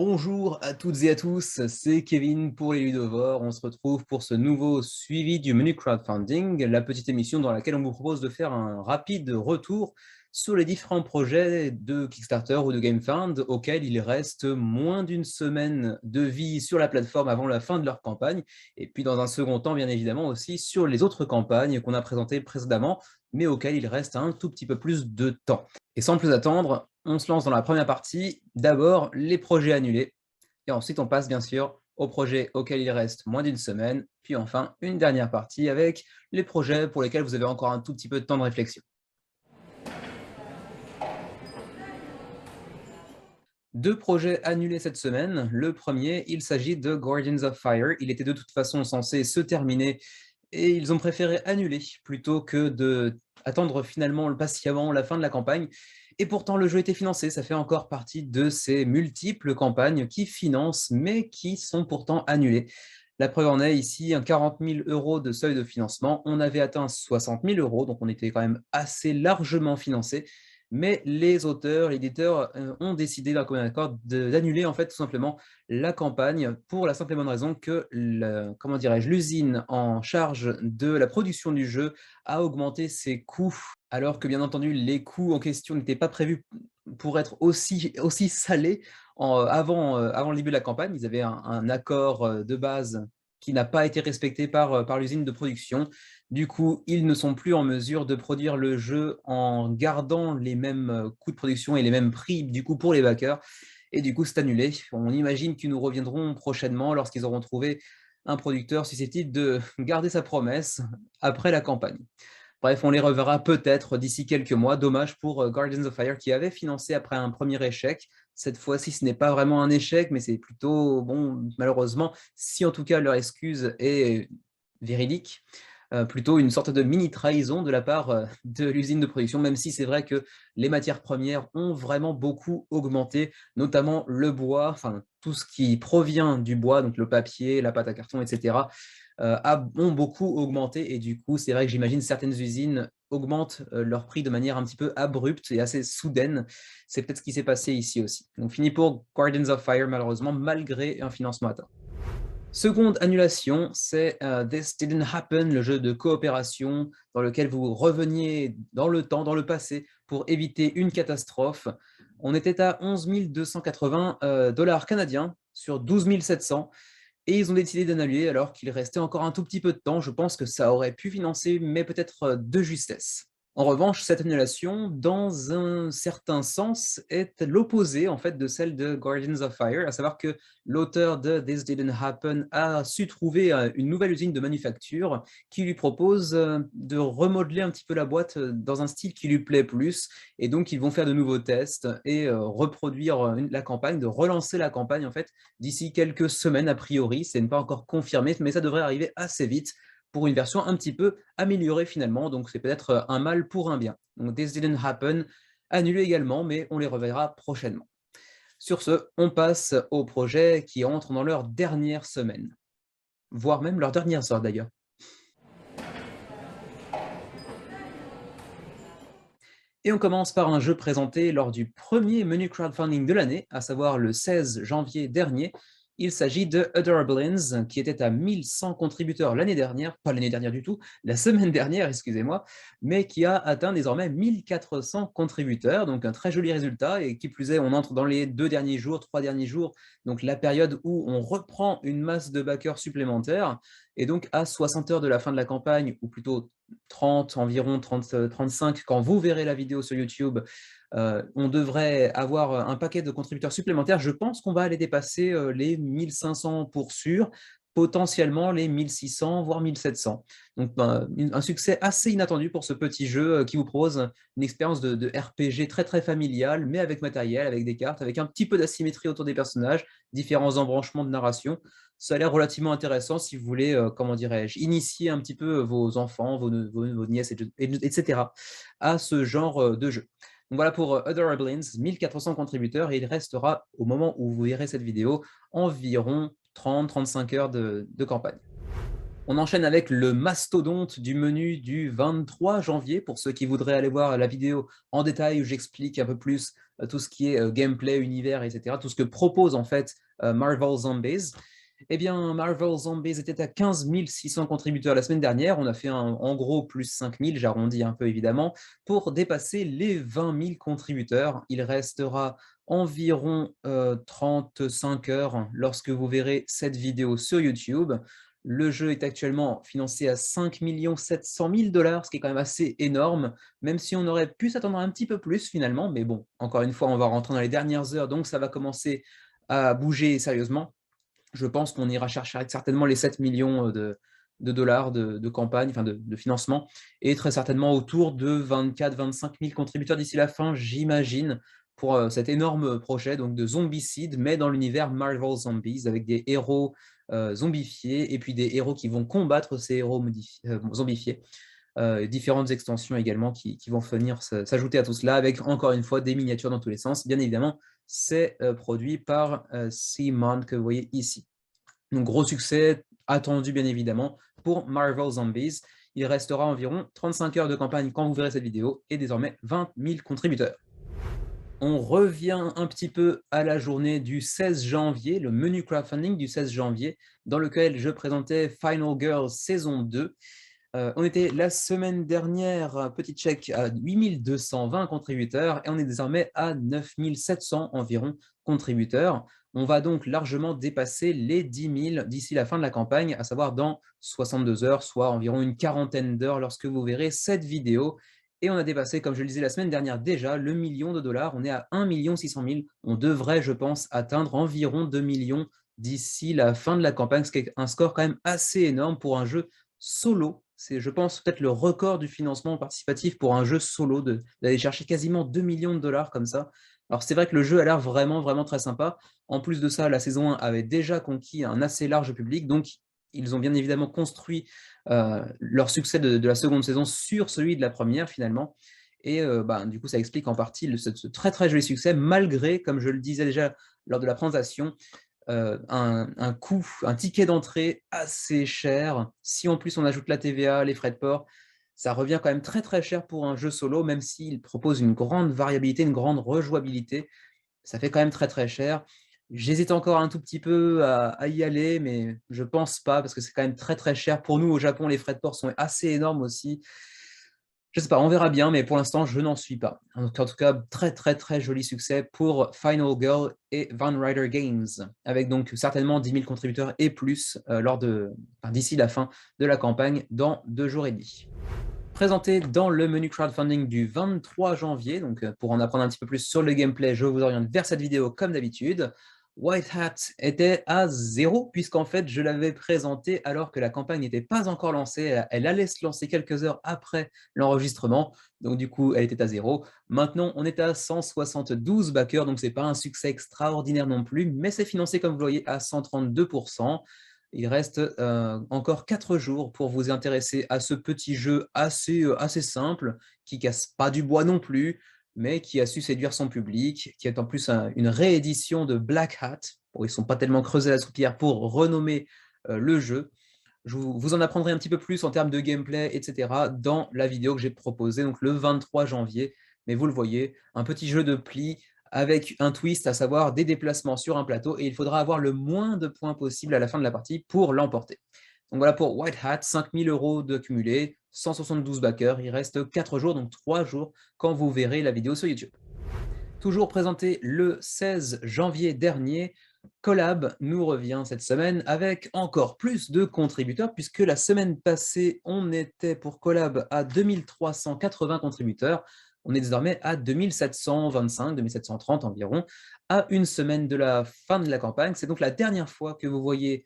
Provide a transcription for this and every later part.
Bonjour à toutes et à tous, c'est Kevin pour les Ludovores. On se retrouve pour ce nouveau suivi du menu crowdfunding, la petite émission dans laquelle on vous propose de faire un rapide retour sur les différents projets de Kickstarter ou de GameFound auxquels il reste moins d'une semaine de vie sur la plateforme avant la fin de leur campagne. Et puis dans un second temps, bien évidemment, aussi sur les autres campagnes qu'on a présentées précédemment, mais auxquelles il reste un tout petit peu plus de temps. Et sans plus attendre, on se lance dans la première partie. D'abord, les projets annulés. Et ensuite, on passe bien sûr aux projets auxquels il reste moins d'une semaine. Puis enfin, une dernière partie avec les projets pour lesquels vous avez encore un tout petit peu de temps de réflexion. Deux projets annulés cette semaine. Le premier, il s'agit de Guardians of Fire. Il était de toute façon censé se terminer et ils ont préféré annuler plutôt que d'attendre finalement patiemment la fin de la campagne. Et pourtant, le jeu était financé. Ça fait encore partie de ces multiples campagnes qui financent, mais qui sont pourtant annulées. La preuve en est ici, un 40 000 € de seuil de financement. On avait atteint 60 000 €, donc on était quand même assez largement financé. Mais les auteurs, l'éditeur ont décidé d'un commun accord d'annuler en fait tout simplement la campagne pour la simple et bonne raison que comment dirais-je, l'usine en charge de la production du jeu a augmenté ses coûts, alors que bien entendu les coûts en question n'étaient pas prévus pour être aussi salés avant le début de la campagne. Ils avaient un accord de base qui n'a pas été respecté par l'usine de production. Du coup, ils ne sont plus en mesure de produire le jeu en gardant les mêmes coûts de production et les mêmes prix du coup pour les backers. Et du coup, c'est annulé. On imagine qu'ils nous reviendront prochainement lorsqu'ils auront trouvé un producteur susceptible de garder sa promesse après la campagne. Bref, on les reverra peut-être d'ici quelques mois. Dommage pour Guardians of Fire qui avait financé après un premier échec. Cette fois-ci, ce n'est pas vraiment un échec, mais c'est plutôt, bon, malheureusement, si en tout cas leur excuse est véridique, plutôt une sorte de mini trahison de la part de l'usine de production, même si c'est vrai que les matières premières ont vraiment beaucoup augmenté, notamment le bois, enfin tout ce qui provient du bois, donc le papier, la pâte à carton, etc., ont beaucoup augmenté et du coup, c'est vrai que j'imagine certaines usines augmentent leur prix de manière un petit peu abrupte et assez soudaine. C'est peut-être ce qui s'est passé ici aussi. Donc fini pour Guardians of Fire malheureusement, malgré un financement atteint. Seconde annulation, c'est This Didn't Happen, le jeu de coopération dans lequel vous reveniez dans le temps, dans le passé, pour éviter une catastrophe. On était à 11 280 dollars canadiens sur 12 700 et ils ont décidé d'annuler alors qu'il restait encore un tout petit peu de temps. Je pense que ça aurait pu financer, mais peut-être de justesse. En revanche, cette annulation, dans un certain sens, est l'opposé en fait de celle de Guardians of Fire, à savoir que l'auteur de This Didn't Happen a su trouver une nouvelle usine de manufacture qui lui propose de remodeler un petit peu la boîte dans un style qui lui plaît plus, et donc ils vont faire de nouveaux tests et reproduire la campagne, de relancer la campagne en fait d'ici quelques semaines a priori, c'est pas encore confirmé, mais ça devrait arriver assez vite pour une version un petit peu améliorée finalement, donc c'est peut-être un mal pour un bien. Donc This Didn't Happen, annulé également, mais on les reverra prochainement. Sur ce, on passe aux projets qui entrent dans leur dernière semaine, voire même leur dernière heure d'ailleurs. Et on commence par un jeu présenté lors du premier menu crowdfunding de l'année, à savoir le 16 janvier dernier. Il s'agit de Adorablins, qui était à 1100 contributeurs l'année dernière, pas l'année dernière du tout, la semaine dernière, excusez-moi, mais qui a atteint désormais 1400 contributeurs, donc un très joli résultat, et qui plus est, on entre dans les 2 derniers jours, 3 derniers jours, donc la période où on reprend une masse de backers supplémentaires, et donc à 60 heures de la fin de la campagne, ou plutôt 30, environ 30, 35, quand vous verrez la vidéo sur YouTube, on devrait avoir un paquet de contributeurs supplémentaires. Je pense qu'on va aller dépasser les 1500 pour sûr, potentiellement les 1600, voire 1700. Donc un succès assez inattendu pour ce petit jeu qui vous propose une expérience de RPG très très familiale, mais avec matériel, avec des cartes, avec un petit peu d'asymétrie autour des personnages, différents embranchements de narration. Ça a l'air relativement intéressant si vous voulez, comment dirais-je, initier un petit peu vos enfants, vos nièces, etc. à ce genre de jeu. Donc voilà pour Adorablins, 1400 contributeurs, et il restera, au moment où vous verrez cette vidéo, environ 30-35 heures de campagne. On enchaîne avec le mastodonte du menu du 23 janvier, pour ceux qui voudraient aller voir la vidéo en détail où j'explique un peu plus tout ce qui est gameplay, univers, etc. Tout ce que propose en fait Marvel Zombies. Eh bien, Marvel Zombies était à 15 600 contributeurs la semaine dernière. On a fait en gros plus 5 000, j'arrondis un peu évidemment, pour dépasser les 20 000 contributeurs. Il restera environ 35 heures lorsque vous verrez cette vidéo sur YouTube. Le jeu est actuellement financé à 5 700 000 $, ce qui est quand même assez énorme, même si on aurait pu s'attendre un petit peu plus finalement. Mais bon, encore une fois, on va rentrer dans les dernières heures, donc ça va commencer à bouger sérieusement. Je pense qu'on ira chercher certainement les 7 millions de dollars de campagne, enfin de financement, et très certainement autour de 24-25 000 contributeurs d'ici la fin, j'imagine, pour cet énorme projet donc de Zombicide, mais dans l'univers Marvel Zombies, avec des héros zombifiés, et puis des héros qui vont combattre ces héros zombifiés. Différentes extensions également qui vont venir s'ajouter à tout cela, avec encore une fois des miniatures dans tous les sens. Bien évidemment, c'est produit par CMON que vous voyez ici. Donc gros succès attendu bien évidemment pour Marvel Zombies. Il restera environ 35 heures de campagne quand vous verrez cette vidéo et désormais 20 000 contributeurs. On revient un petit peu à la journée du 16 janvier, le menu crowdfunding du 16 janvier, dans lequel je présentais Final Girls saison 2. On était la semaine dernière, petit check, à 8 220 contributeurs et on est désormais à 9 700 environ contributeurs. On va donc largement dépasser les 10 000 d'ici la fin de la campagne, à savoir dans 62 heures, soit environ une quarantaine d'heures lorsque vous verrez cette vidéo. Et on a dépassé, comme je le disais la semaine dernière déjà, le million de dollars. On est à 1 600 000. On devrait, je pense, atteindre environ 2 millions d'ici la fin de la campagne, ce qui est un score quand même assez énorme pour un jeu solo. C'est, je pense, peut-être le record du financement participatif pour un jeu solo, d'aller chercher quasiment 2 millions de dollars comme ça. Alors c'est vrai que le jeu a l'air vraiment, vraiment très sympa. En plus de ça, la saison 1 avait déjà conquis un assez large public, donc ils ont bien évidemment construit leur succès de la seconde saison sur celui de la première finalement. Et du coup, ça explique en partie ce très très joli succès, malgré, comme je le disais déjà lors de la présentation, un coût, un ticket d'entrée assez cher. Si en plus on ajoute la TVA, les frais de port, ça revient quand même très très cher pour un jeu solo, même s'il propose une grande variabilité, une grande rejouabilité. Ça fait quand même très très cher. J'hésite encore un tout petit peu à y aller, mais je pense pas, parce que c'est quand même très très cher. Pour nous, au Japon, les frais de port sont assez énormes aussi. Je sais pas, on verra bien, mais pour l'instant, je n'en suis pas. En tout cas, très très très joli succès pour Final Girl et Van Ryder Games, avec donc certainement 10 000 contributeurs et plus d'ici la fin de la campagne dans 2 jours et demi. Présenté dans le menu crowdfunding du 23 janvier, donc pour en apprendre un petit peu plus sur le gameplay, je vous oriente vers cette vidéo comme d'habitude. White Hat était à 0, puisqu'en fait, je l'avais présenté alors que la campagne n'était pas encore lancée. Elle allait se lancer quelques heures après l'enregistrement, donc du coup, elle était à 0. Maintenant, on est à 172 backers, donc ce n'est pas un succès extraordinaire non plus, mais c'est financé, comme vous le voyez, à 132%. Il reste encore 4 jours pour vous intéresser à ce petit jeu assez simple, qui casse pas du bois non plus, mais qui a su séduire son public, qui est en plus une réédition de Black Hat. Bon, ils ne sont pas tellement creusés la soupière pour renommer le jeu. Vous en apprendrez un petit peu plus en termes de gameplay, etc. dans la vidéo que j'ai proposée donc le 23 janvier. Mais vous le voyez, un petit jeu de pli avec un twist, à savoir des déplacements sur un plateau, et il faudra avoir le moins de points possible à la fin de la partie pour l'emporter. Donc voilà pour White Hat, 5 000 € de cumulé, 172 backers, il reste 4 jours, donc 3 jours, quand vous verrez la vidéo sur YouTube. Toujours présenté le 16 janvier dernier, Collab nous revient cette semaine avec encore plus de contributeurs, puisque la semaine passée, on était pour Collab à 2380 contributeurs. On est désormais à 2725, 2730 environ, à une semaine de la fin de la campagne. C'est donc la dernière fois que vous voyez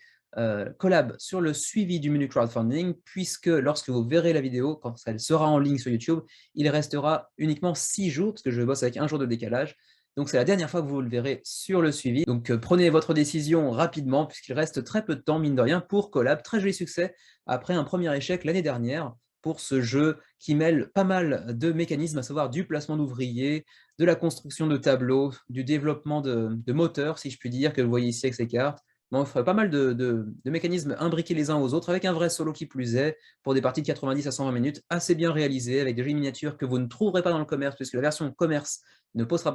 Collab sur le suivi du menu crowdfunding, puisque lorsque vous verrez la vidéo, quand elle sera en ligne sur YouTube, il restera uniquement 6 jours, parce que je bosse avec un jour de décalage. Donc c'est la dernière fois que vous le verrez sur le suivi. Donc prenez votre décision rapidement, puisqu'il reste très peu de temps, mine de rien, pour Collab. Très joli succès après un premier échec l'année dernière pour ce jeu qui mêle pas mal de mécanismes, à savoir du placement d'ouvriers, de la construction de tableaux, du développement de moteurs, si je puis dire, que vous voyez ici avec ces cartes. mais on offre pas mal de mécanismes imbriqués les uns aux autres, avec un vrai solo qui plus est, pour des parties de 90 à 120 minutes, assez bien réalisées, avec des jolies miniatures que vous ne trouverez pas dans le commerce, puisque la version commerce ne possédera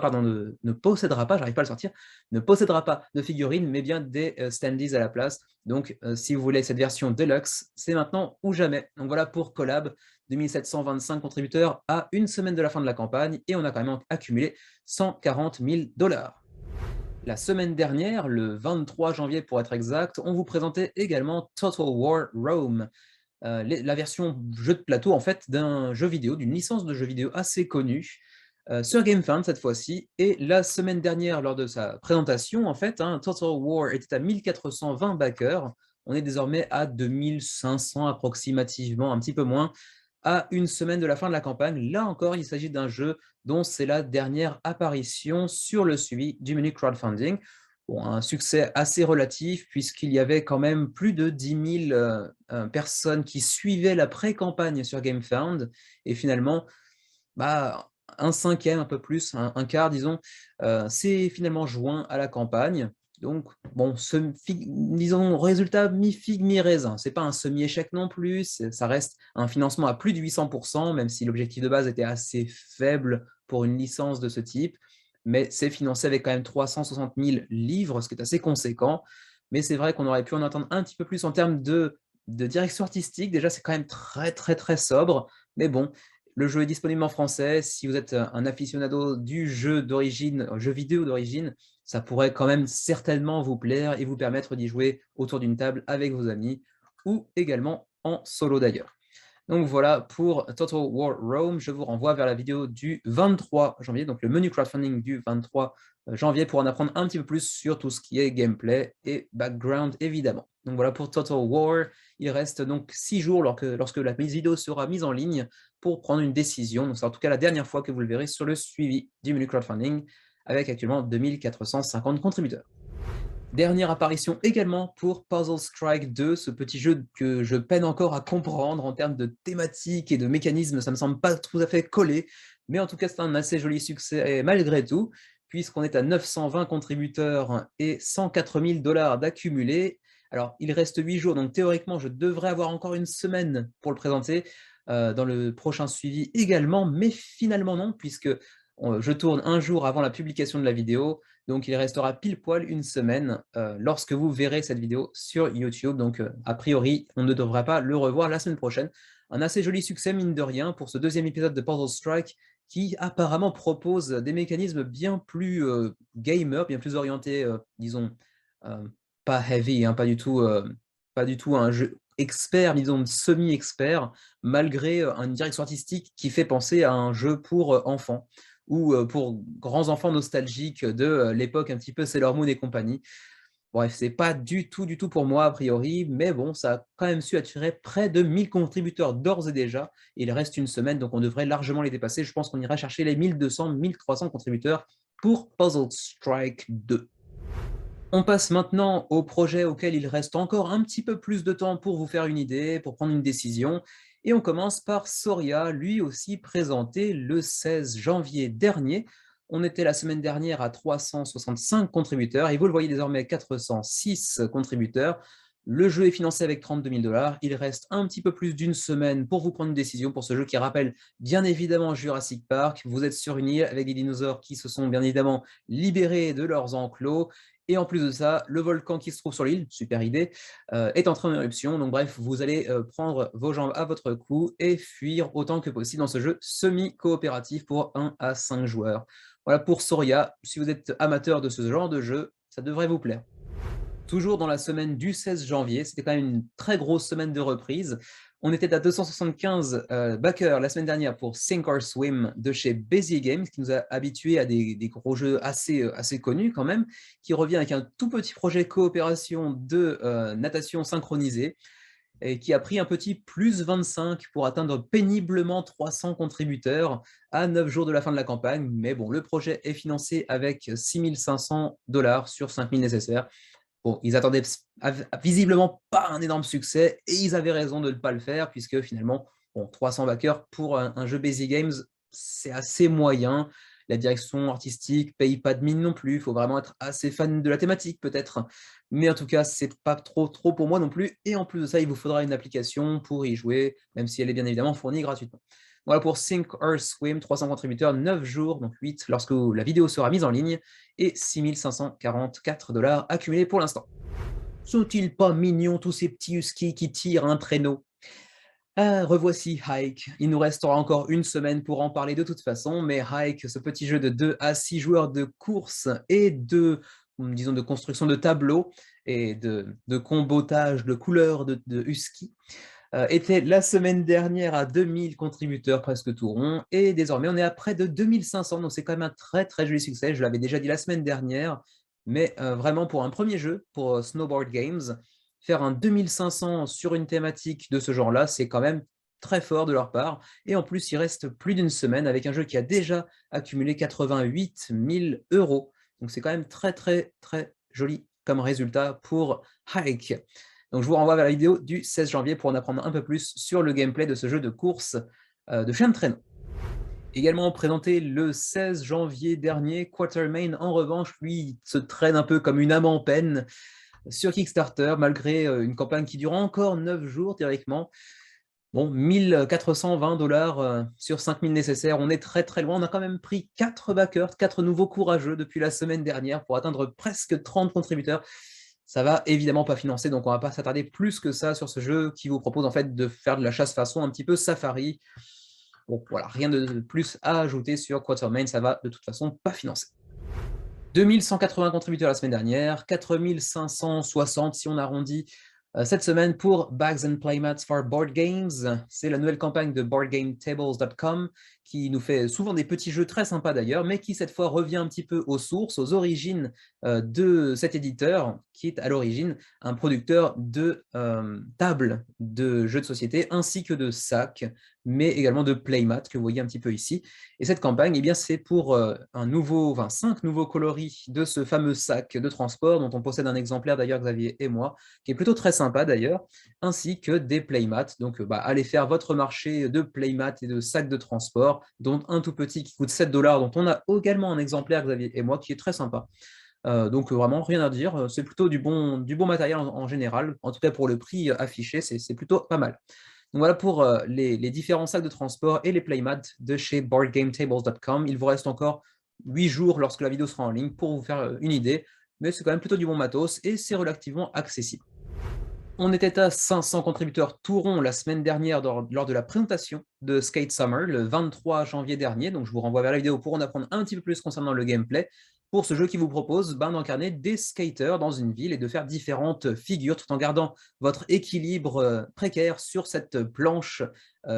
pas, j'arrive pas à le sortir, ne possédera pas de figurines, mais bien des standees à la place. Donc, si vous voulez cette version Deluxe, c'est maintenant ou jamais. Donc voilà pour Collab, 2725 contributeurs à une semaine de la fin de la campagne, et on a quand même accumulé 140 000 $. La semaine dernière, le 23 janvier pour être exact, on vous présentait également Total War Rome, la version jeu de plateau en fait d'un jeu vidéo, d'une licence de jeu vidéo assez connue, sur GameFound cette fois-ci. Et la semaine dernière, lors de sa présentation, en fait, Total War était à 1420 backers. On est désormais à 2500 approximativement, un petit peu moins, à une semaine de la fin de la campagne. Là encore, il s'agit d'un jeu dont c'est la dernière apparition sur le suivi du menu crowdfunding. Bon, un succès assez relatif, puisqu'il y avait quand même plus de 10 000 personnes qui suivaient la pré-campagne sur GameFound, et finalement, bah, un cinquième, un peu plus, un quart, disons, s'est finalement joint à la campagne. Donc, bon, disons, résultat mi-figue, mi-raisin. C'est pas un semi-échec non plus, ça reste un financement à plus de 800%, même si l'objectif de base était assez faible pour une licence de ce type. Mais c'est financé avec quand même 360 000 livres, ce qui est assez conséquent. Mais c'est vrai qu'on aurait pu en attendre un petit peu plus en termes de direction artistique. Déjà, c'est quand même très, très, très sobre. Mais bon, le jeu est disponible en français. Si vous êtes un aficionado du jeu d'origine, jeu vidéo d'origine, ça pourrait quand même certainement vous plaire et vous permettre d'y jouer autour d'une table avec vos amis, ou également en solo d'ailleurs. Donc voilà pour Total War Rome. Je vous renvoie vers la vidéo du 23 janvier, donc le menu crowdfunding du 23 janvier, pour en apprendre un petit peu plus sur tout ce qui est gameplay et background évidemment. Donc voilà pour Total War. Il reste donc 6 jours lorsque la vidéo sera mise en ligne pour prendre une décision. Donc c'est en tout cas la dernière fois que vous le verrez sur le suivi du menu crowdfunding, avec actuellement 2450 contributeurs. Dernière apparition également pour Puzzle Strike 2, ce petit jeu que je peine encore à comprendre en termes de thématique et de mécanisme, ça ne me semble pas tout à fait collé, mais en tout cas c'est un assez joli succès malgré tout, puisqu'on est à 920 contributeurs et 104 000 $ d'accumulés. Alors il reste 8 jours, donc théoriquement je devrais avoir encore une semaine pour le présenter dans le prochain suivi également, mais finalement non, puisque je tourne un jour avant la publication de la vidéo, donc il restera pile poil une semaine lorsque vous verrez cette vidéo sur YouTube. Donc a priori, on ne devra pas le revoir la semaine prochaine. Un assez joli succès, mine de rien, pour ce deuxième épisode de Puzzle Strike, qui apparemment propose des mécanismes bien plus gamer, bien plus orientés, disons, euh, pas heavy, pas du tout un jeu expert, disons semi-expert, malgré une direction artistique qui fait penser à un jeu pour enfants, ou pour grands enfants nostalgiques de l'époque un petit peu Sailor Moon et compagnie. Bref, c'est pas du tout pour moi a priori, mais bon, ça a quand même su attirer près de 1000 contributeurs d'ores et déjà. Il reste une semaine, donc on devrait largement les dépasser. Je pense qu'on ira chercher les 1200, 1300 contributeurs pour Puzzle Strike 2. On passe maintenant au projet auquel il reste encore un petit peu plus de temps pour vous faire une idée, pour prendre une décision. Et on commence par Soria, lui aussi présenté le 16 janvier dernier. On était la semaine dernière à 365 contributeurs et vous le voyez désormais 406 contributeurs. Le jeu est financé avec 32 000 $. Il reste un petit peu plus d'une semaine pour vous prendre une décision pour ce jeu qui rappelle bien évidemment Jurassic Park. Vous êtes sur une île avec des dinosaures qui se sont bien évidemment libérés de leurs enclos. Et en plus de ça, le volcan qui se trouve sur l'île, super idée, est en train d'éruption. Donc bref, vous allez prendre vos jambes à votre cou et fuir autant que possible dans ce jeu semi-coopératif pour 1 à 5 joueurs. Voilà pour Soria. Si vous êtes amateur de ce genre de jeu, ça devrait vous plaire. Toujours dans la semaine du 16 janvier, c'était quand même une très grosse semaine de reprise. On était à 275 backers la semaine dernière pour Sink or Swim de chez Bezier Games, qui nous a habitués à des gros jeux assez connus quand même, qui revient avec un tout petit projet coopération de natation synchronisée, et qui a pris un petit plus 25 pour atteindre péniblement 300 contributeurs à 9 jours de la fin de la campagne. Mais bon, le projet est financé avec 6 500 $ sur 5 000 nécessaires. Bon, ils attendaient visiblement pas un énorme succès et ils avaient raison de ne pas le faire, puisque finalement, bon, 300 backers pour un jeu Basic Games, c'est assez moyen. la direction artistique ne paye pas de mine non plus. Il faut vraiment être assez fan de la thématique peut-être. Mais en tout cas, c'est pas trop pour moi non plus. Et en plus de ça, il vous faudra une application pour y jouer, même si elle est bien évidemment fournie gratuitement. Voilà pour Sink or Swim, 300 contributeurs, 9 jours, donc 8 lorsque la vidéo sera mise en ligne, et 6 544 $ accumulés pour l'instant. Sont-ils pas mignons tous ces petits huskies qui tirent un traîneau? Ah, revoici Hike. Il nous restera encore une semaine pour en parler de toute façon, mais Hike, ce petit jeu de 2 à 6 joueurs de course et disons, de construction de tableaux et de combotage de couleurs de husky, était la semaine dernière à 2000 contributeurs, presque tout rond, et désormais on est à près de 2500, donc c'est quand même un très joli succès. Je l'avais déjà dit la semaine dernière, mais vraiment pour un premier jeu, pour Snowboard Games, faire un 2500 sur une thématique de ce genre-là, c'est quand même très fort de leur part. Et en plus, il reste plus d'une semaine avec un jeu qui a déjà accumulé 88 000 €. Donc c'est quand même très joli comme résultat pour Hike. Donc je vous renvoie vers la vidéo du 16 janvier pour en apprendre un peu plus sur le gameplay de ce jeu de course de chien de traîneau. Également présenté le 16 janvier dernier, Quatermain, en revanche, lui, se traîne un peu comme une âme en peine sur Kickstarter, malgré une campagne qui dure encore 9 jours, théoriquement. Bon, 1 420 $ sur 5 000 nécessaires, on est très loin. On a quand même pris 4 backers, 4 nouveaux courageux depuis la semaine dernière pour atteindre presque 30 contributeurs. Ça va évidemment pas financer, donc on va pas s'attarder plus que ça sur ce jeu qui vous propose en fait de faire de la chasse façon un petit peu safari. Bon, voilà, rien de plus à ajouter sur Quatermain, ça va de toute façon pas financer. 2180 contributeurs la semaine dernière, 4560 si on arrondit cette semaine pour Bags and Playmats for Board Games. C'est la nouvelle campagne de BoardGameTables.com qui nous fait souvent des petits jeux très sympas d'ailleurs, mais qui cette fois revient un petit peu aux sources, aux origines de cet éditeur, qui est à l'origine un producteur de tables de jeux de société ainsi que de sacs, mais également de playmats que vous voyez un petit peu ici. Et cette campagne, eh bien, c'est pour 5 nouveaux coloris de ce fameux sac de transport, dont on possède un exemplaire d'ailleurs, Xavier et moi, qui est plutôt très sympa d'ailleurs, ainsi que des playmats. Donc allez faire votre marché de playmats et de sacs de transport, dont un tout petit qui coûte 7 $, dont on a également un exemplaire, Xavier et moi, qui est très sympa. Donc vraiment rien à dire, c'est plutôt du bon matériel en général, en tout cas pour le prix affiché, c'est plutôt pas mal. Donc voilà pour les différents sacs de transport et les playmats de chez BoardGameTables.com. Il vous reste encore 8 jours lorsque la vidéo sera en ligne pour vous faire une idée, mais c'est quand même plutôt du bon matos et c'est relativement accessible. On était à 500 contributeurs tout rond la semaine dernière lors de la présentation de Skate Summer, le 23 janvier dernier, donc je vous renvoie vers la vidéo pour en apprendre un petit peu plus concernant le gameplay, pour ce jeu qui vous propose d'encarner des skaters dans une ville et de faire différentes figures tout en gardant votre équilibre précaire sur cette planche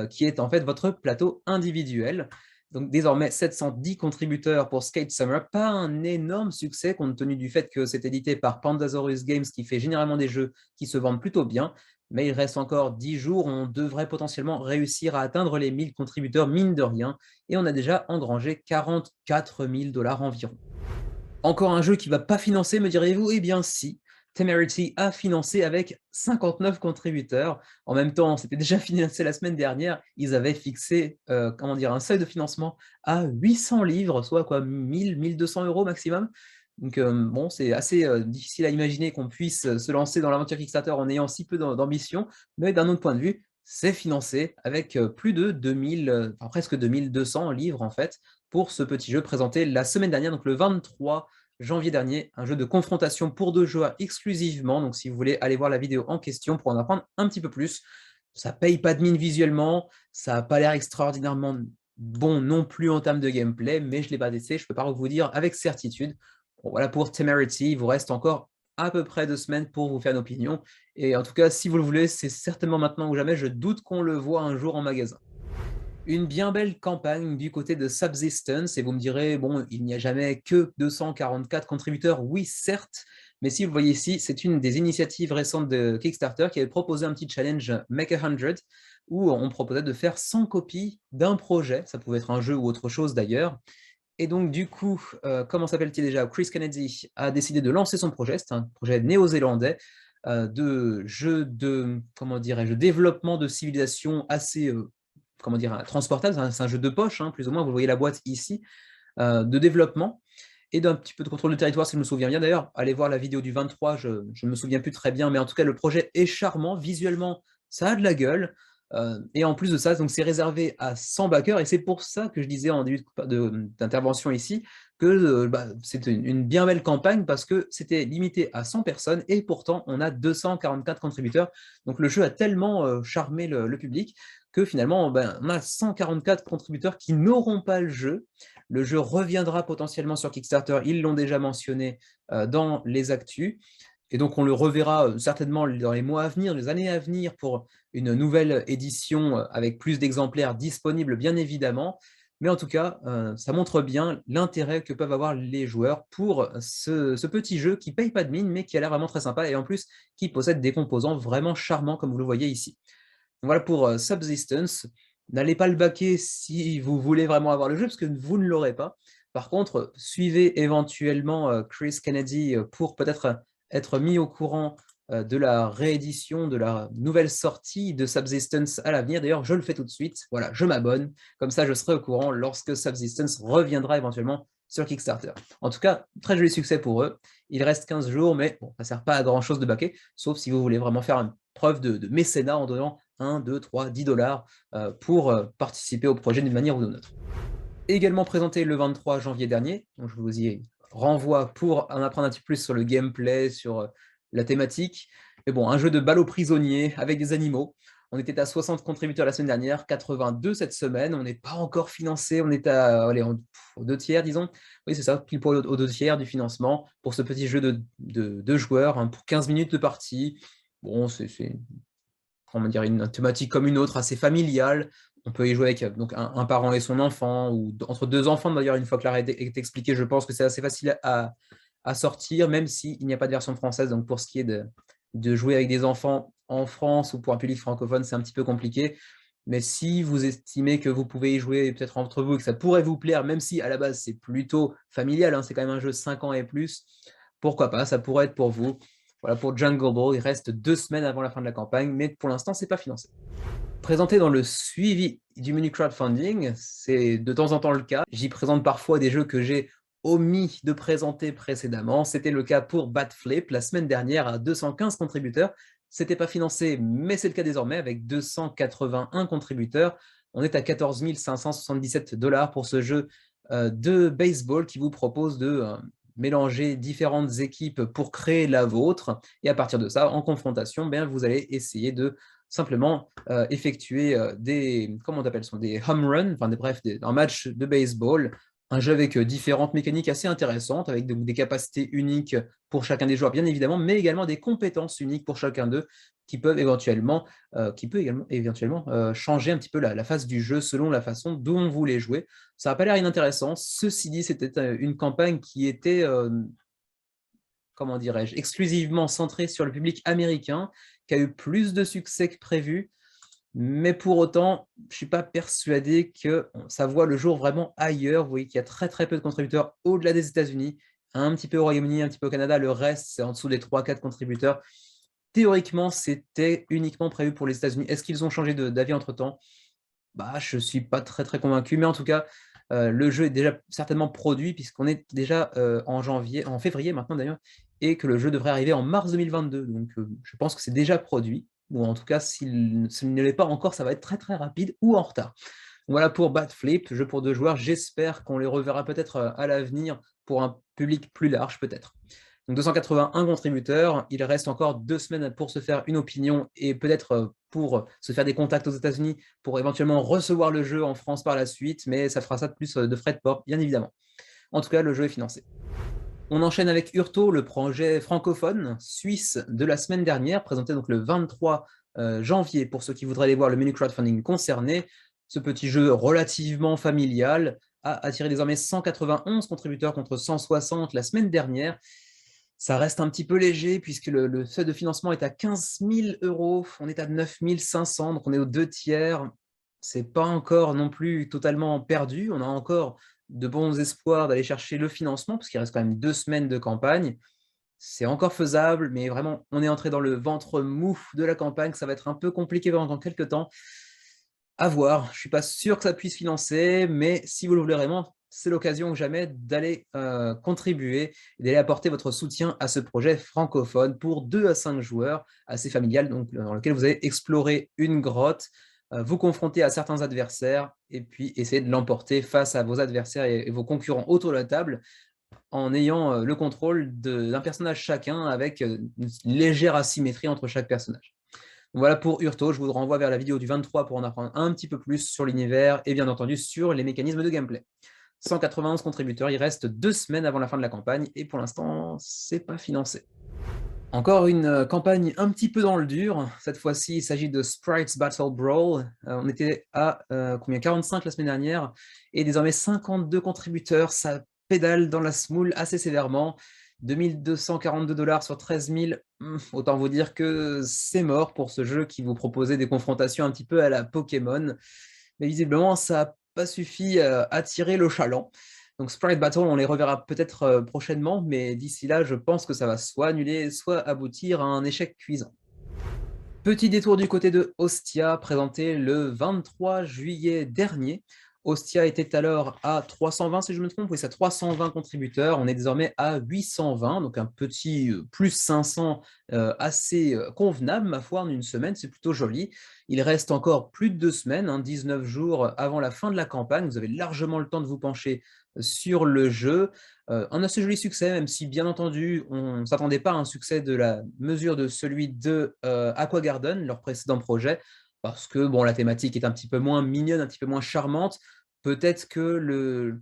qui est en fait votre plateau individuel. Donc désormais 710 contributeurs pour Skate Summer, pas un énorme succès compte tenu du fait que c'est édité par Pandasaurus Games qui fait généralement des jeux qui se vendent plutôt bien, mais il reste encore 10 jours, on devrait potentiellement réussir à atteindre les 1000 contributeurs mine de rien, et on a déjà engrangé 44 000 $ environ. Encore un jeu qui ne va pas financer, me direz-vous? Eh bien si, Temerity a financé avec 59 contributeurs. En même temps, c'était déjà financé la semaine dernière. Ils avaient fixé un seuil de financement à 800 livres, soit 1 200 € maximum. Donc bon, c'est assez difficile à imaginer qu'on puisse se lancer dans l'aventure Kickstarter en ayant si peu d'ambition, mais d'un autre point de vue, c'est financé avec plus de 2000, presque 2200 livres en fait, pour ce petit jeu présenté la semaine dernière, donc le 23 janvier dernier, un jeu de confrontation pour 2 joueurs exclusivement. Donc si vous voulez aller voir la vidéo en question pour en apprendre un petit peu plus, ça paye pas de mine visuellement, ça n'a pas l'air extraordinairement bon non plus en termes de gameplay, mais je ne l'ai pas testé, je ne peux pas vous dire avec certitude. Bon, voilà pour Temerity, il vous reste encore à peu près 2 semaines pour vous faire une opinion. Et en tout cas, si vous le voulez, c'est certainement maintenant ou jamais, je doute qu'on le voit un jour en magasin. Une bien belle campagne du côté de Subsistence, et vous me direz, bon, il n'y a jamais que 244 contributeurs, oui certes, mais si vous voyez ici, c'est une des initiatives récentes de Kickstarter qui avait proposé un petit challenge Make 100, où on proposait de faire 100 copies d'un projet, ça pouvait être un jeu ou autre chose d'ailleurs, et donc du coup, comment s'appelle-t-il déjà? Chris Kennedy a décidé de lancer son projet, c'est un projet néo-zélandais, de jeu de, comment dirais-je, développement de civilisation assez transportable, c'est un jeu de poche, hein, plus ou moins, vous voyez la boîte ici, de développement et d'un petit peu de contrôle de territoire, si je me souviens bien. D'ailleurs, allez voir la vidéo du 23, je ne me souviens plus très bien, mais en tout cas, le projet est charmant. Visuellement, ça a de la gueule. Et en plus de ça, donc c'est réservé à 100 backers, et c'est pour ça que je disais en début d'intervention ici que c'était une bien belle campagne parce que c'était limité à 100 personnes et pourtant on a 244 contributeurs. Donc le jeu a tellement charmé le public que finalement on a 144 contributeurs qui n'auront pas le jeu. Le jeu reviendra potentiellement sur Kickstarter, ils l'ont déjà mentionné dans les actus. Et donc, on le reverra certainement dans les mois à venir, les années à venir, pour une nouvelle édition avec plus d'exemplaires disponibles, bien évidemment. Mais en tout cas, ça montre bien l'intérêt que peuvent avoir les joueurs pour ce petit jeu qui ne paye pas de mine, mais qui a l'air vraiment très sympa, et en plus, qui possède des composants vraiment charmants, comme vous le voyez ici. Donc voilà pour Subsistence. N'allez pas le backer si vous voulez vraiment avoir le jeu, parce que vous ne l'aurez pas. Par contre, suivez éventuellement Chris Kennedy pour peut-être être mis au courant de la réédition, de la nouvelle sortie de Subsistence à l'avenir. D'ailleurs, je le fais tout de suite. Voilà, je m'abonne. Comme ça, je serai au courant lorsque Subsistence reviendra éventuellement sur Kickstarter. En tout cas, très joli succès pour eux. Il reste 15 jours, mais bon, ça ne sert pas à grand-chose de backer, sauf si vous voulez vraiment faire une preuve de mécénat en donnant 1, 2, 3, 10 dollars pour participer au projet d'une manière ou d'une autre. Également présenté le 23 janvier dernier, donc je vous y renvoie pour en apprendre un petit peu plus sur le gameplay, sur la thématique. Mais bon, un jeu de ballots prisonniers avec des animaux. On était à 60 contributeurs la semaine dernière, 82 cette semaine. On n'est pas encore financé, on est à allez, aux 2 tiers, disons. Oui, c'est ça, pile pour aux 2 tiers du financement pour ce petit jeu de joueurs, hein, pour 15 minutes de partie. Bon, c'est comment dire, une thématique comme une autre, assez familiale. On peut y jouer avec donc un parent et son enfant, ou entre deux enfants d'ailleurs, une fois que l'arrêt est expliqué, je pense que c'est assez facile à sortir, même s'il n'y a pas de version française. Donc pour ce qui est de jouer avec des enfants en France ou pour un public francophone, c'est un petit peu compliqué. Mais si vous estimez que vous pouvez y jouer peut-être entre vous et que ça pourrait vous plaire, même si à la base c'est plutôt familial, hein, c'est quand même un jeu 5 ans et plus, pourquoi pas, ça pourrait être pour vous. Voilà pour Jungle Ball, il reste 2 semaines avant la fin de la campagne, mais pour l'instant, ce n'est pas financé. Présenté dans le suivi du menu crowdfunding, c'est de temps en temps le cas. J'y présente parfois des jeux que j'ai omis de présenter précédemment. C'était le cas pour Batflip la semaine dernière à 215 contributeurs. C'était pas financé, mais c'est le cas désormais avec 281 contributeurs. On est à 14 577 dollars pour ce jeu de baseball qui vous propose de mélanger différentes équipes pour créer la vôtre. Et à partir de ça, en confrontation, vous allez essayer de simplement effectuer comment on appelle ça, des home runs, enfin bref, un match de baseball, un jeu avec différentes mécaniques assez intéressantes, avec des capacités uniques pour chacun des joueurs, bien évidemment, mais également des compétences uniques pour chacun d'eux qui peuvent éventuellement, changer un petit peu la face du jeu selon la façon dont on voulait jouer. Ça n'a pas l'air inintéressant. Ceci dit, c'était une campagne qui était comment dirais-je, exclusivement centré sur le public américain, qui a eu plus de succès que prévu, mais pour autant, je ne suis pas persuadé que ça voit le jour vraiment ailleurs. Vous voyez qu'il y a très très peu de contributeurs au-delà des États-Unis, un petit peu au Royaume-Uni, un petit peu au Canada, le reste c'est en dessous des 3-4 contributeurs. Théoriquement, c'était uniquement prévu pour les États-Unis. Est-ce qu'ils ont changé d'avis entre-temps? Je ne suis pas très très convaincu, mais en tout cas, le jeu est déjà certainement produit puisqu'on est déjà en février maintenant d'ailleurs, et que le jeu devrait arriver en mars 2022. Donc je pense que c'est déjà produit, ou en tout cas, s'il ne l'est pas encore, ça va être très très rapide ou en retard. Voilà pour Batflip, jeu pour 2 joueurs. J'espère qu'on les reverra peut-être à l'avenir pour un public plus large peut-être. Donc 281 contributeurs, il reste encore 2 semaines pour se faire une opinion et peut-être pour se faire des contacts aux États-Unis pour éventuellement recevoir le jeu en France par la suite, mais ça fera ça de plus de frais de port, bien évidemment. En tout cas, le jeu est financé. On enchaîne avec Hurto, le projet francophone suisse de la semaine dernière, présenté donc le 23 janvier pour ceux qui voudraient aller voir le menu crowdfunding concerné. Ce petit jeu relativement familial a attiré désormais 191 contributeurs contre 160 la semaine dernière. Ça reste un petit peu léger puisque le seuil de financement est à 15 000 €. On est à 9 500, donc on est aux 2 tiers. Ce n'est pas encore non plus totalement perdu. On a encore de bons espoirs d'aller chercher le financement parce qu'il reste quand même 2 semaines de campagne. C'est encore faisable, mais vraiment, on est entré dans le ventre mou de la campagne. Ça va être un peu compliqué pendant quelques temps. À voir. Je ne suis pas sûr que ça puisse financer, mais si vous le voulez vraiment, c'est l'occasion ou jamais d'aller contribuer et d'aller apporter votre soutien à ce projet francophone pour 2 à 5 joueurs, assez familial, donc dans lequel vous allez explorer une grotte, vous confronter à certains adversaires et puis essayer de l'emporter face à vos adversaires et vos concurrents autour de la table en ayant le contrôle d'un personnage chacun avec une légère asymétrie entre chaque personnage. Donc voilà pour Hurto, je vous renvoie vers la vidéo du 23 pour en apprendre un petit peu plus sur l'univers et bien entendu sur les mécanismes de gameplay. 191 contributeurs, il reste 2 semaines avant la fin de la campagne et pour l'instant, c'est pas financé. Encore une campagne un petit peu dans le dur. Cette fois-ci, il s'agit de Sprites Battle Brawl. On était à combien 45 la semaine dernière et désormais 52 contributeurs. Ça pédale dans la smoule assez sévèrement. 2242 $ sur 13 000. Autant vous dire que c'est mort pour ce jeu qui vous proposait des confrontations un petit peu à la Pokémon. Mais visiblement, ça n'a pas suffi à attirer le chaland. Donc Sprite Battle, on les reverra peut-être prochainement, mais d'ici là, je pense que ça va soit annuler, soit aboutir à un échec cuisant. Petit détour du côté de Ostia, présenté le 23 juillet dernier. Ostia était alors à 320, si je me trompe, oui, c'est à 320 contributeurs. On est désormais à 820, donc un petit plus 500 assez convenable, ma foi, en une semaine, c'est plutôt joli. Il reste encore plus de 2 semaines, 19 jours avant la fin de la campagne. Vous avez largement le temps de vous pencher sur le jeu. Un assez joli succès, même si bien entendu, on ne s'attendait pas à un succès de la mesure de celui de Aqua Garden, leur précédent projet, parce que bon, la thématique est un petit peu moins mignonne, un petit peu moins charmante. Peut-être que le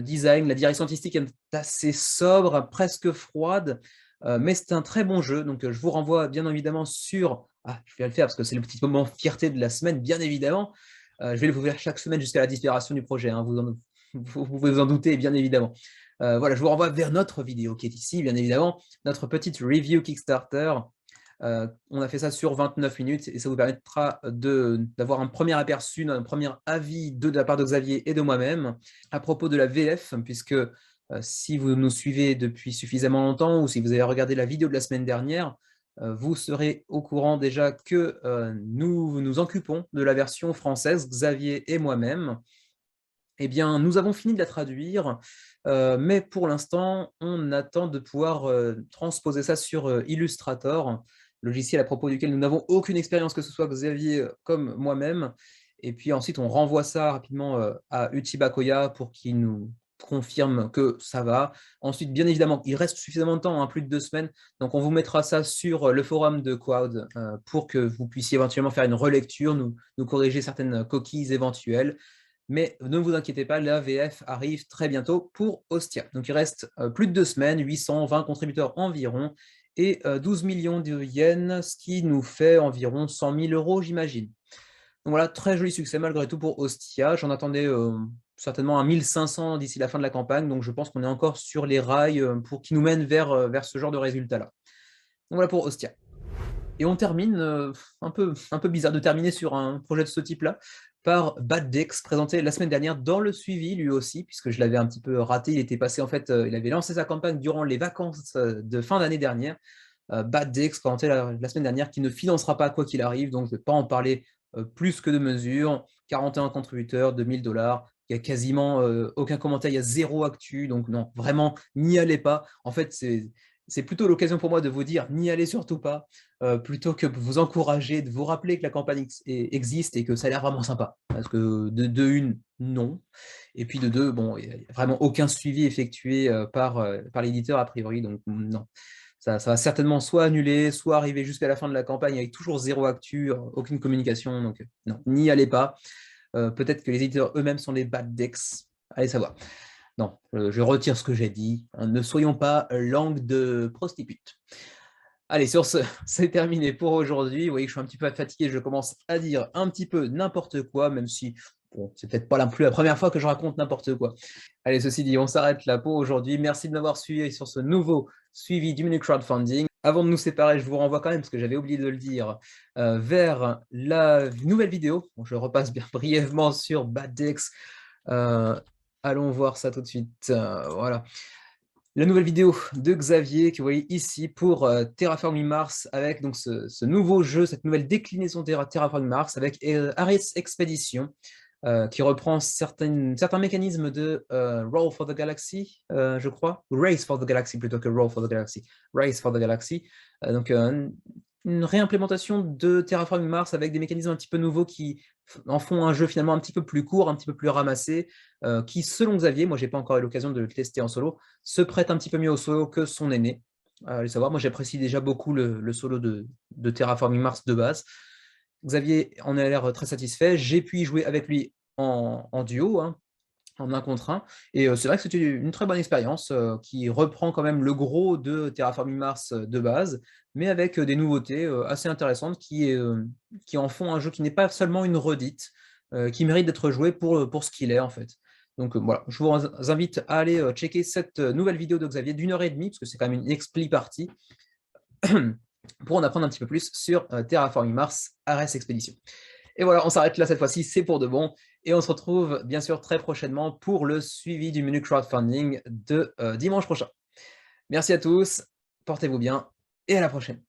design, la direction artistique est assez sobre, presque froide, mais c'est un très bon jeu. Donc je vous renvoie bien évidemment sur... Ah, je vais le faire parce que c'est le petit moment fierté de la semaine, bien évidemment. Je vais vous faire chaque semaine jusqu'à la disparition du projet, hein, vous pouvez vous en douter, bien évidemment. Voilà, je vous renvoie vers notre vidéo qui est ici, bien évidemment, notre petite review Kickstarter. On a fait ça sur 29 minutes et ça vous permettra d'avoir un premier aperçu, un premier avis de la part de Xavier et de moi-même à propos de la VF, puisque si vous nous suivez depuis suffisamment longtemps ou si vous avez regardé la vidéo de la semaine dernière, vous serez au courant déjà que nous nous occupons de la version française, Xavier et moi-même. Eh bien, nous avons fini de la traduire, mais pour l'instant, on attend de pouvoir transposer ça sur Illustrator, logiciel à propos duquel nous n'avons aucune expérience, que ce soit Xavier comme moi-même. Et puis ensuite, on renvoie ça rapidement à Uchiba Koya pour qu'il nous confirme que ça va. Ensuite, bien évidemment, il reste suffisamment de temps, plus de 2 semaines, donc on vous mettra ça sur le forum de Quoud pour que vous puissiez éventuellement faire une relecture, nous corriger certaines coquilles éventuelles. Mais ne vous inquiétez pas, la VF arrive très bientôt pour Ostia. Donc il reste plus de 2 semaines, 820 contributeurs environ, et 12 millions de yens, ce qui nous fait environ 100 000 €, j'imagine. Donc voilà, très joli succès malgré tout pour Ostia. J'en attendais certainement à 1500 d'ici la fin de la campagne, donc je pense qu'on est encore sur les rails pour qui nous mènent vers ce genre de résultat-là. Donc voilà pour Ostia. Et on termine, un peu bizarre de terminer sur un projet de ce type-là, par Bad Dex, présenté la semaine dernière dans le suivi, lui aussi, puisque je l'avais un petit peu raté. Il était passé, en fait, il avait lancé sa campagne durant les vacances de fin d'année dernière. Bad Dex, présenté la semaine dernière, qui ne financera pas quoi qu'il arrive, donc je ne vais pas en parler plus que de mesure. 41 contributeurs, 2000 $. Il n'y a quasiment aucun commentaire, il y a 0 actu, donc non, vraiment, n'y allez pas. En fait, c'est plutôt l'occasion pour moi de vous dire n'y allez surtout pas, plutôt que de vous encourager, de vous rappeler que la campagne existe et que ça a l'air vraiment sympa. Parce que de une, non. Et puis de deux, bon, il n'y a vraiment aucun suivi effectué par l'éditeur a priori, donc non. Ça va certainement soit annuler, soit arriver jusqu'à la fin de la campagne avec toujours 0 actu, aucune communication, donc non, n'y allez pas. Peut-être que les éditeurs eux-mêmes sont des bad decks, allez savoir. Non, je retire ce que j'ai dit. Ne soyons pas langue de prostitute. Allez, sur ce, c'est terminé pour aujourd'hui. Vous voyez que je suis un petit peu fatigué, je commence à dire un petit peu n'importe quoi, même si bon, c'est peut-être pas non plus la première fois que je raconte n'importe quoi. Allez, ceci dit, on s'arrête là pour aujourd'hui. Merci de m'avoir suivi sur ce nouveau suivi du menu crowdfunding. Avant de nous séparer, je vous renvoie quand même, parce que j'avais oublié de le dire, vers la nouvelle vidéo. Bon, je repasse bien brièvement sur Baddex. Allons voir ça tout de suite. Voilà. La nouvelle vidéo de Xavier que vous voyez ici pour Terraforming Mars avec donc ce nouveau jeu, cette nouvelle déclinaison de Terraforming Mars avec Ares Expedition. qui reprend certains mécanismes de Roll for the Galaxy, je crois, ou Race for the Galaxy plutôt que Roll for the Galaxy, Race for the Galaxy. Donc une réimplémentation de Terraforming Mars avec des mécanismes un petit peu nouveaux qui en font un jeu finalement un petit peu plus court, un petit peu plus ramassé, qui, selon Xavier, moi j'ai pas encore eu l'occasion de le tester en solo, se prête un petit peu mieux au solo que son aîné. Allez savoir, moi j'apprécie déjà beaucoup le solo de Terraforming Mars de base. Xavier en a l'air très satisfait. J'ai pu y jouer avec lui en duo, hein, en un contre un. Et c'est vrai que c'était une très bonne expérience qui reprend quand même le gros de Terraforming Mars de base, mais avec des nouveautés assez intéressantes qui en font un jeu qui n'est pas seulement une redite, qui mérite d'être joué pour ce qu'il est en fait. Donc voilà, je vous invite à aller checker cette nouvelle vidéo de Xavier d'1 h 30, parce que c'est quand même une expli partie, pour en apprendre un petit peu plus sur Terraforming Mars Ares Expedition. Et voilà, on s'arrête là cette fois-ci, c'est pour de bon. Et on se retrouve bien sûr très prochainement pour le suivi du menu crowdfunding de dimanche prochain. Merci à tous, portez-vous bien et à la prochaine.